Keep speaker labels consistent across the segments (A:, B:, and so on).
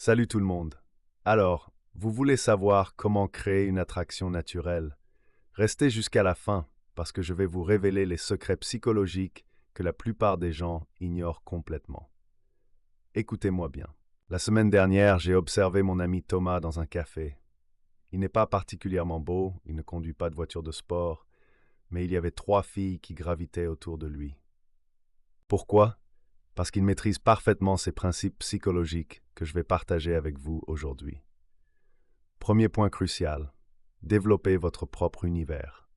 A: Salut tout le monde. Alors, vous voulez savoir comment créer une attraction naturelle? Restez jusqu'à la fin parce que je vais vous révéler les secrets psychologiques que la plupart des gens ignorent complètement. Écoutez-moi bien. La semaine dernière, j'ai observé mon ami Thomas dans un café. Il n'est pas particulièrement beau, il ne conduit pas de voiture de sport, mais il y avait 3 filles qui gravitaient autour de lui. Pourquoi? Parce qu'il maîtrise parfaitement ces principes psychologiques que je vais partager avec vous aujourd'hui. Premier point crucial, développez votre propre univers.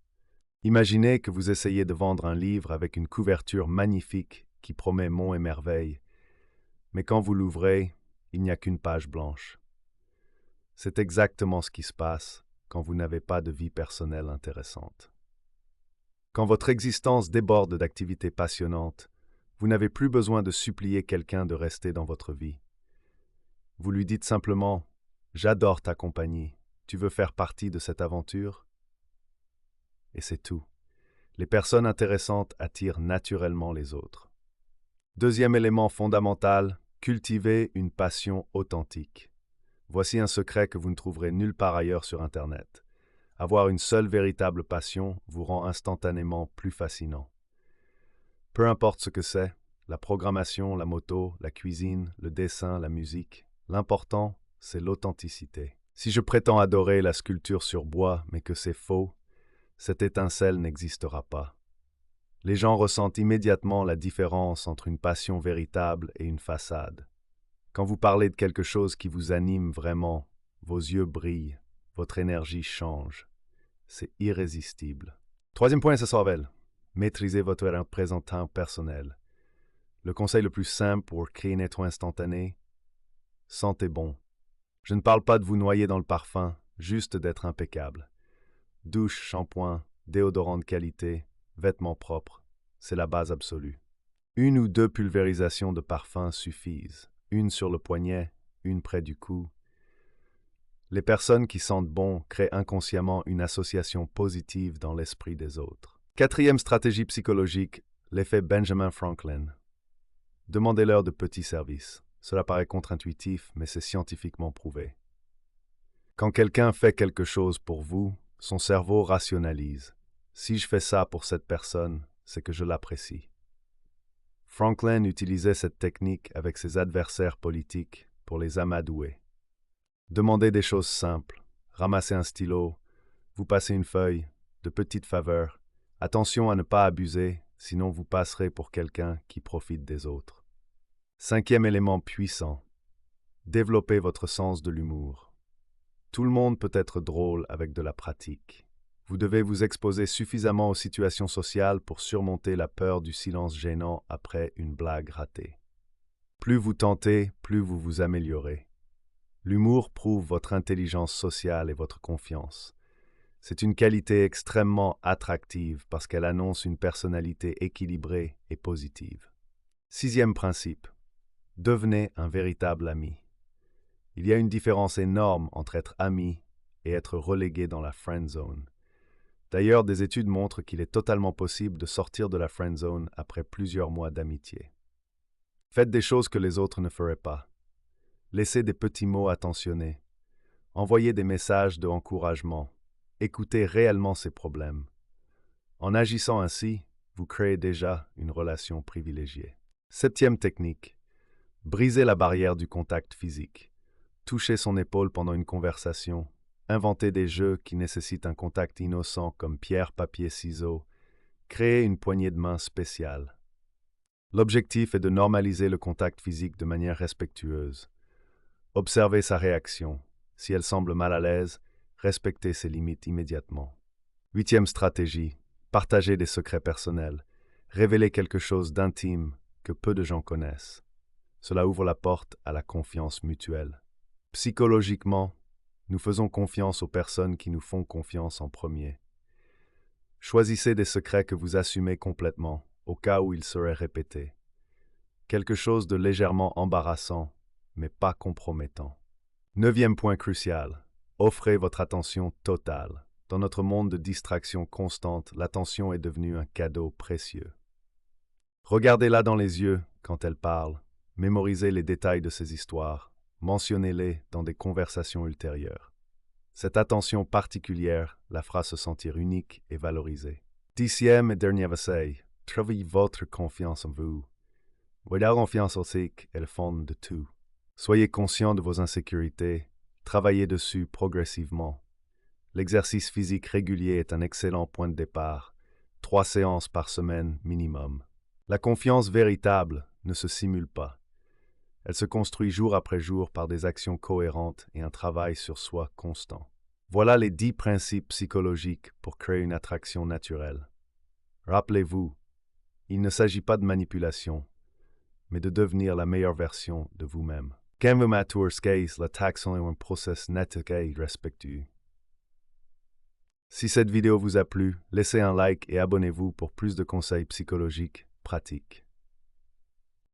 A: Imaginez que vous essayez de vendre un livre avec une couverture magnifique qui promet monts et merveilles, mais quand vous l'ouvrez, il n'y a qu'une page blanche. C'est exactement ce qui se passe quand vous n'avez pas de vie personnelle intéressante. Quand votre existence déborde d'activités passionnantes, vous n'avez plus besoin de supplier quelqu'un de rester dans votre vie. Vous lui dites simplement « J'adore ta compagnie, tu veux faire partie de cette aventure ?» Et c'est tout. Les personnes intéressantes attirent naturellement les autres. Deuxième élément fondamental, cultivez une passion authentique. Voici un secret que vous ne trouverez nulle part ailleurs sur Internet. Avoir une seule véritable passion vous rend instantanément plus fascinant. Peu importe ce que c'est, la programmation, la moto, la cuisine, le dessin, la musique, l'important, c'est l'authenticité. Si je prétends adorer la sculpture sur bois, mais que c'est faux, cette étincelle n'existera pas. Les gens ressentent immédiatement la différence entre une passion véritable et une façade. Quand vous parlez de quelque chose qui vous anime vraiment, vos yeux brillent, votre énergie change. C'est irrésistible. Troisième point essentiel, maîtrisez votre représentant personnel. Le conseil le plus simple pour créer une étoile instantanée, sentez bon. Je ne parle pas de vous noyer dans le parfum, juste d'être impeccable. Douche, shampoing, déodorant de qualité, vêtements propres, c'est la base absolue. 1 ou 2 pulvérisations de parfum suffisent, une sur le poignet, une près du cou. Les personnes qui sentent bon créent inconsciemment une association positive dans l'esprit des autres. Quatrième stratégie psychologique, l'effet Benjamin Franklin. Demandez-leur de petits services. Cela paraît contre-intuitif, mais c'est scientifiquement prouvé. Quand quelqu'un fait quelque chose pour vous, son cerveau rationalise. Si je fais ça pour cette personne, c'est que je l'apprécie. Franklin utilisait cette technique avec ses adversaires politiques pour les amadouer. Demandez des choses simples, ramassez un stylo, vous passez une feuille, de petites faveurs. Attention à ne pas abuser, sinon vous passerez pour quelqu'un qui profite des autres. Cinquième élément puissant, développez votre sens de l'humour. Tout le monde peut être drôle avec de la pratique. Vous devez vous exposer suffisamment aux situations sociales pour surmonter la peur du silence gênant après une blague ratée. Plus vous tentez, plus vous vous améliorez. L'humour prouve votre intelligence sociale et votre confiance. C'est une qualité extrêmement attractive parce qu'elle annonce une personnalité équilibrée et positive. Sixième principe, devenez un véritable ami. Il y a une différence énorme entre être ami et être relégué dans la friend zone. D'ailleurs, des études montrent qu'il est totalement possible de sortir de la friend zone après plusieurs mois d'amitié. Faites des choses que les autres ne feraient pas. Laissez des petits mots attentionnés. Envoyez des messages de encouragement. Écoutez réellement ses problèmes. En agissant ainsi, vous créez déjà une relation privilégiée. Septième technique, brisez la barrière du contact physique. Touchez son épaule pendant une conversation. Inventez des jeux qui nécessitent un contact innocent comme pierre, papier, ciseaux. Créez une poignée de main spéciale. L'objectif est de normaliser le contact physique de manière respectueuse. Observez sa réaction. Si elle semble mal à l'aise, respectez ses limites immédiatement. Huitième stratégie, partagez des secrets personnels. Révélez quelque chose d'intime que peu de gens connaissent. Cela ouvre la porte à la confiance mutuelle. Psychologiquement, nous faisons confiance aux personnes qui nous font confiance en premier. Choisissez des secrets que vous assumez complètement, au cas où ils seraient répétés. Quelque chose de légèrement embarrassant, mais pas compromettant. Neuvième point crucial, offrez votre attention totale. Dans notre monde de distraction constante, l'attention est devenue un cadeau précieux. Regardez-la dans les yeux quand elle parle, mémorisez les détails de ses histoires, mentionnez-les dans des conversations ultérieures. Cette attention particulière la fera se sentir unique et valorisée. 10e et dernier conseil, trouvez votre confiance en vous. Votre confiance aussi est le fond de tout. Soyez conscient de vos insécurités, travaillez dessus progressivement. L'exercice physique régulier est un excellent point de départ, 3 séances par semaine minimum. La confiance véritable ne se simule pas. Elle se construit jour après jour par des actions cohérentes et un travail sur soi constant. Voilà les 10 principes psychologiques pour créer une attraction naturelle. Rappelez-vous, il ne s'agit pas de manipulation, mais de devenir la meilleure version de vous-même. Quand vous maturez, l'attraction est un processus naturel et respectueux. Si cette vidéo vous a plu, laissez un like et abonnez-vous pour plus de conseils psychologiques pratiques.